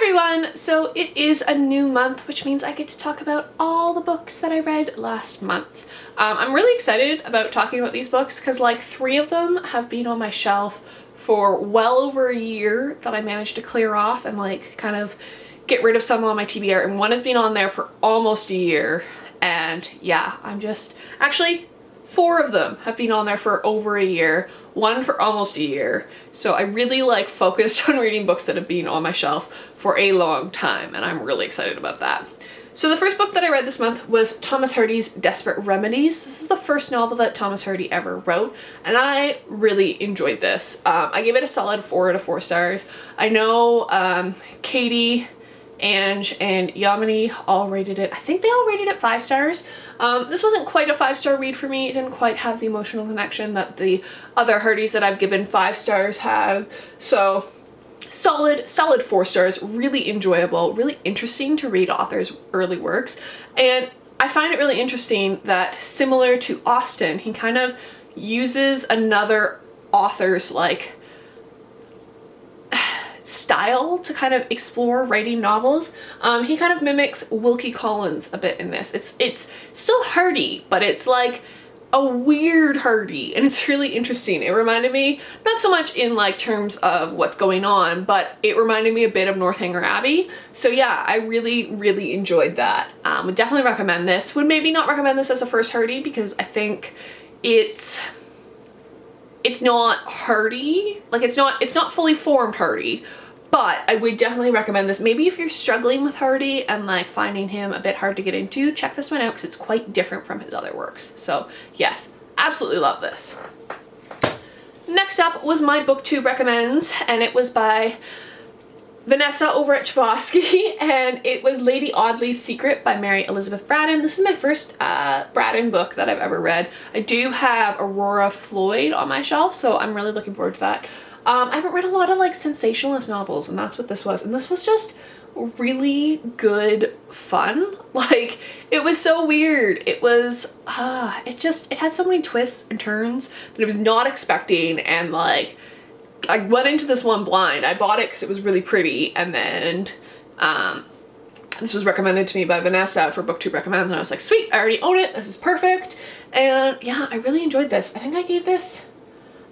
everyone! So it is a new month, which means I get to talk about all the books that I read last month. I'm really excited about talking about these books because like 3 of them have been on my shelf for well over a year that I managed to clear off and like kind of get rid of some on my TBR, and 1 has been on there for almost a year. And yeah, actually 4 of them have been on there for over a year, 1 for almost a year. So I really like focused on reading books that have been on my shelf for a long time, and I'm really excited about that. So the first book that I read this month was Thomas Hardy's Desperate Remedies. This is the first novel that Thomas Hardy ever wrote, and I really enjoyed this. I gave it a solid 4 out of 4 stars. I know Katie, Ange, and Yamini all rated it. I think they all rated it 5 stars. This wasn't quite a 5-star read for me. It didn't quite have the emotional connection that the other Hardys that I've given 5 stars have. So solid 4 stars, really enjoyable, really interesting to read authors' early works. And I find it really interesting that, similar to Austen, he kind of uses another author's like style to kind of explore writing novels. He kind of mimics Wilkie Collins a bit in this. It's still Hardy, but it's like a weird Hardy, and it's really interesting. It reminded me, not so much in like terms of what's going on, but it reminded me a bit of Northanger Abbey. So yeah, I really enjoyed that. Would definitely recommend this. Would maybe not recommend this as a first Hardy because I think it's not Hardy, like it's not fully formed Hardy, but I would definitely recommend this. Maybe if you're struggling with Hardy and like finding him a bit hard to get into, check this one out because it's quite different from his other works. So yes, absolutely love this. Next up was my BookTube recommends, and it was by Vanessa over at Chabosky, and it was Lady Audley's Secret by Mary Elizabeth Braddon. This is my first Braddon book that I've ever read. I do have Aurora Floyd on my shelf, so I'm really looking forward to that. I haven't read a lot of like sensationalist novels, and that's what this was, and this was just really good fun. Like, it was so weird. It was it had so many twists and turns that I was not expecting, and like I went into this one blind. I bought it because it was really pretty, and then this was recommended to me by Vanessa for BookTube Recommends, and I was like, sweet, I already own it, this is perfect. And yeah, I really enjoyed this. I think I gave this,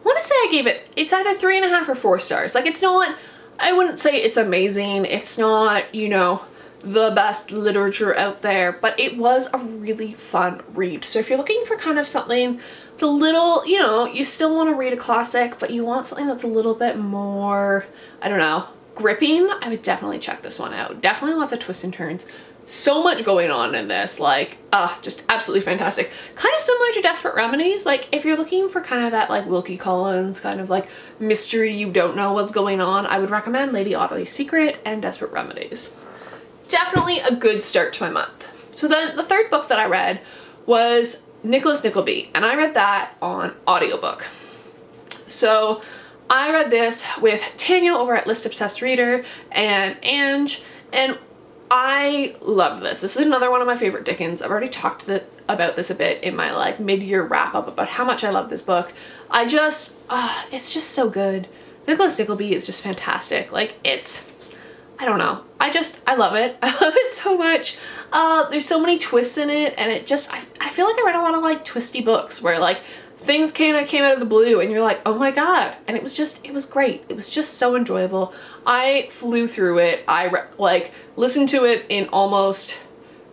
I want to say I gave it, it's either 3.5 or 4 stars. Like, it's not, I wouldn't say it's amazing, it's not, you know, the best literature out there, but it was a really fun read. So if you're looking for kind of something that's a little, you know, you still want to read a classic, but you want something that's a little bit more, I don't know, gripping, I would definitely check this one out. Definitely lots of twists and turns. So much going on in this, like, just absolutely fantastic. Kind of similar to Desperate Remedies. Like, if you're looking for kind of that like Wilkie Collins kind of like mystery, you don't know what's going on, I would recommend Lady Audley's Secret and Desperate Remedies. Definitely a good start to my month. So then the third book that I read was Nickleby, and I read that on audiobook. So I read this with Tanya over at List Obsessed Reader and Ange, and I love this. This is another one of my favorite Dickens. I've already talked about this a bit in my like mid-year wrap-up about how much I love this book. It's just so good. Nickleby is just fantastic. Like, I don't know. I love it. I love it so much. There's so many twists in it, and I feel like I read a lot of like twisty books where like things came out of the blue and you're like, oh my god. And it was great. It was just so enjoyable. I flew through it. I listened to it in almost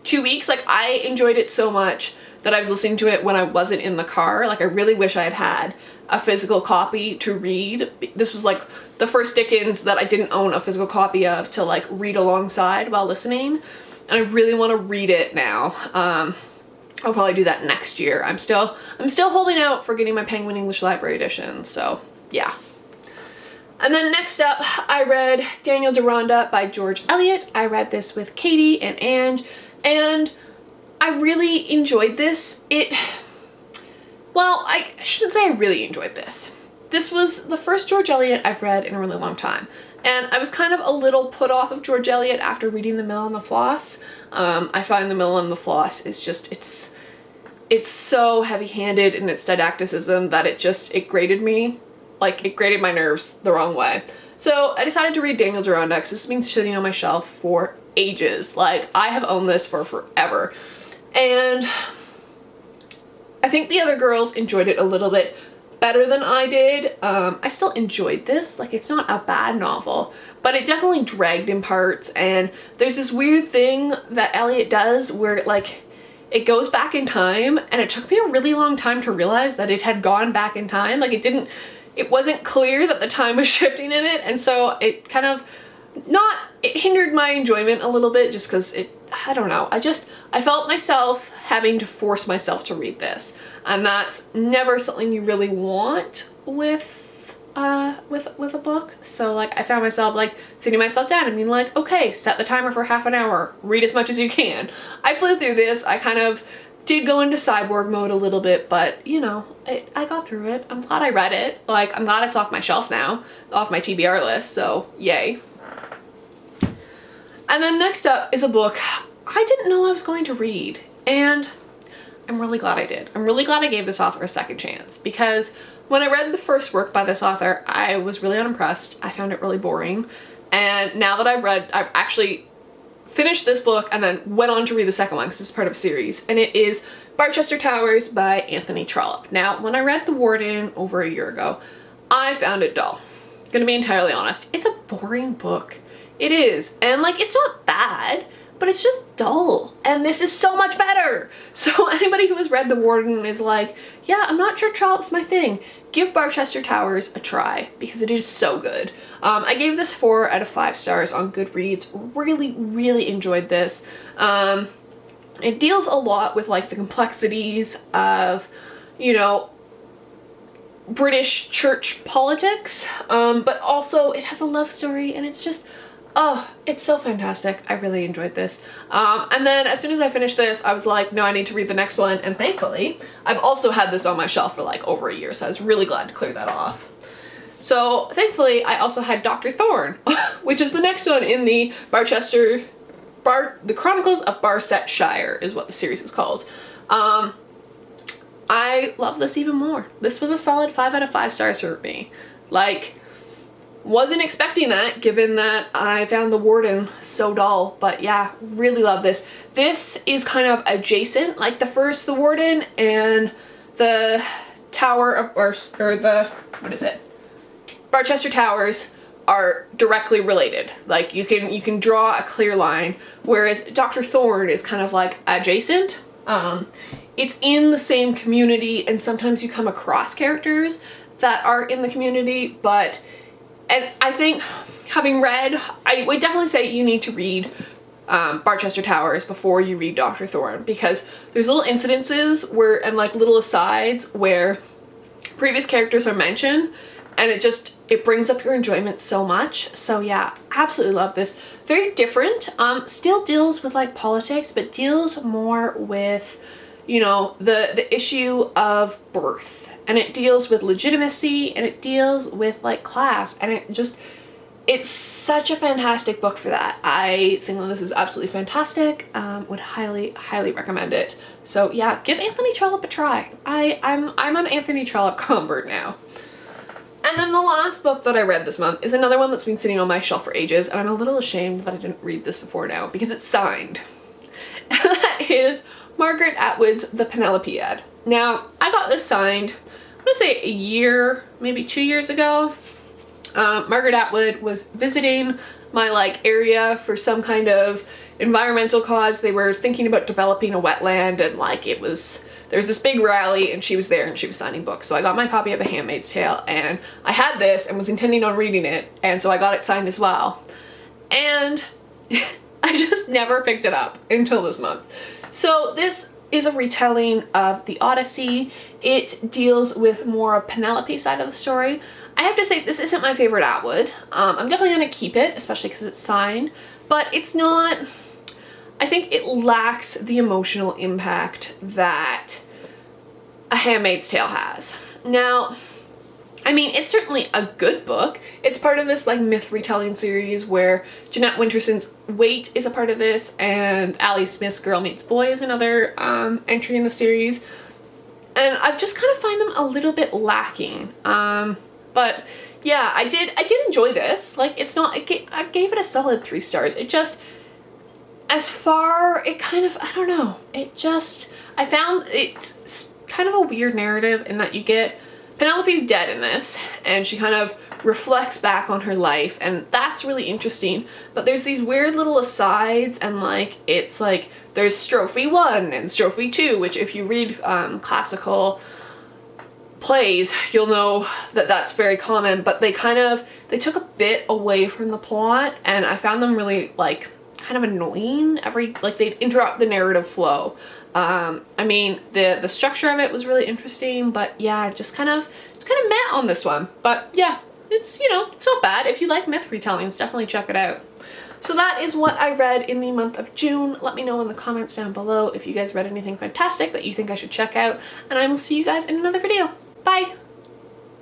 2 weeks. Like, I enjoyed it so much that I was listening to it when I wasn't in the car. Like, I really wish I had had a physical copy to read. This was like the first Dickens that I didn't own a physical copy of to like read alongside while listening. And I really want to read it now. I'll probably do that next year. I'm still holding out for getting my Penguin English Library edition, so yeah. And then next up, I read Daniel Deronda by George Eliot. I read this with Katie and Ange, and I really enjoyed this. Well, I shouldn't say I really enjoyed this. This was the first George Eliot I've read in a really long time. And I was kind of a little put off of George Eliot after reading The Mill and the Floss. I find The Mill and the Floss is just, it's so heavy-handed in its didacticism that it grated me. Like, it grated my nerves the wrong way. So I decided to read Daniel Deronda because this has been sitting on my shelf for ages. Like, I have owned this for forever. And I think the other girls enjoyed it a little bit better than I did. I still enjoyed this. Like, it's not a bad novel, but it definitely dragged in parts. And there's this weird thing that Elliot does where, like, it goes back in time, and it took me a really long time to realize that it had gone back in time. Like, it wasn't clear that the time was shifting in it, and so it kind of it hindered my enjoyment a little bit just because I don't know, I felt myself having to force myself to read this, and that's never something you really want with a book. So like, I found myself like sitting myself down and being like, okay, set the timer for half an hour, read as much as you can. I flew through this. I kind of did go into cyborg mode a little bit, but you know, I got through it. I'm glad I read it. Like, I'm glad it's off my shelf now, off my TBR list, so yay. And then next up is a book I didn't know I was going to read, and I'm really glad I did. I'm really glad I gave this author a second chance, because when I read the first work by this author, I was really unimpressed. I found it really boring. And now that I've actually finished this book and then went on to read the second one because it's part of a series, and it is Barchester Towers by Anthony Trollope. Now, when I read The Warden over a year ago, I found it dull. Gonna be entirely honest. It's a boring book. It is. And like, it's not bad, but it's just dull. And this is so much better. So anybody who has read The Warden is like, yeah, I'm not sure Trollope's my thing. Give Barchester Towers a try because it is so good. I gave this 4 out of 5 stars on Goodreads. Really, really enjoyed this. It deals a lot with like the complexities of, you know, British church politics, but also it has a love story, and it's just, oh, it's so fantastic. I really enjoyed this. And then as soon as I finished this, I was like, no, I need to read the next one. And thankfully, I've also had this on my shelf for like over a year, so I was really glad to clear that off. So thankfully, I also had Dr. Thorne, which is the next one in the The Chronicles of Barsetshire is what the series is called. I love this even more. This was a solid 5 out of 5 stars for me. Like, wasn't expecting that given that I found The Warden so dull, but yeah, really love this. This is kind of adjacent, like the first The Warden and the Tower of, or the, what is it? Barchester Towers are directly related. Like, you can draw a clear line, whereas Dr. Thorne is kind of like adjacent. It's in the same community, and sometimes you come across characters that are in the community, and I think, having read, I would definitely say you need to read Barchester Towers before you read Dr. Thorne, because there's little incidences where, and like little asides where previous characters are mentioned, and it brings up your enjoyment so much. So yeah, absolutely love this. Very different, still deals with like politics, but deals more with, you know, the issue of birth. And it deals with legitimacy, and it deals with like class, and it's such a fantastic book for that. I think that this is absolutely fantastic. Would highly, highly recommend it. So yeah, give Anthony Trollope a try. I'm an Anthony Trollope convert now. And then the last book that I read this month is another one that's been sitting on my shelf for ages, and I'm a little ashamed that I didn't read this before now because it's signed. And that is Margaret Atwood's The Penelope Ad. Now, I got this signed, I'm gonna say a year, maybe 2 years ago. Margaret Atwood was visiting my like area for some kind of environmental cause. They were thinking about developing a wetland, and like there was this big rally, and she was there and she was signing books. So I got my copy of A Handmaid's Tale, and I had this and was intending on reading it, and so I got it signed as well. And I just never picked it up until this month. So this is a retelling of the Odyssey. It deals with more of Penelope's side of the story. I have to say, this isn't my favorite Atwood. I'm definitely gonna keep it, especially because it's signed, but it's not, I think it lacks the emotional impact that A Handmaid's Tale has. Now, I mean, it's certainly a good book. It's part of this like myth retelling series where Jeanette Winterson's Wait is a part of this, and Ali Smith's Girl Meets Boy is another entry in the series. And I've just kind of find them a little bit lacking. But yeah, I did enjoy this. Like, it's not, I gave it a solid 3 stars. It just, as far, it kind of, I don't know, it just, I found it's kind of a weird narrative in that you get, Penelope's dead in this, and she kind of reflects back on her life, and that's really interesting, but there's these weird little asides, and like, it's like, there's strophe 1 and strophe 2, which if you read classical plays, you'll know that that's very common, but they took a bit away from the plot, and I found them really like kind of annoying. Like, they'd interrupt the narrative flow. I mean, the structure of it was really interesting, but yeah, just kind of meh on this one. But yeah, it's, you know, it's not bad. If you like myth retellings, definitely check it out. So that is what I read in the month of June. Let me know in the comments down below if you guys read anything fantastic that you think I should check out, and I will see you guys in another video. Bye!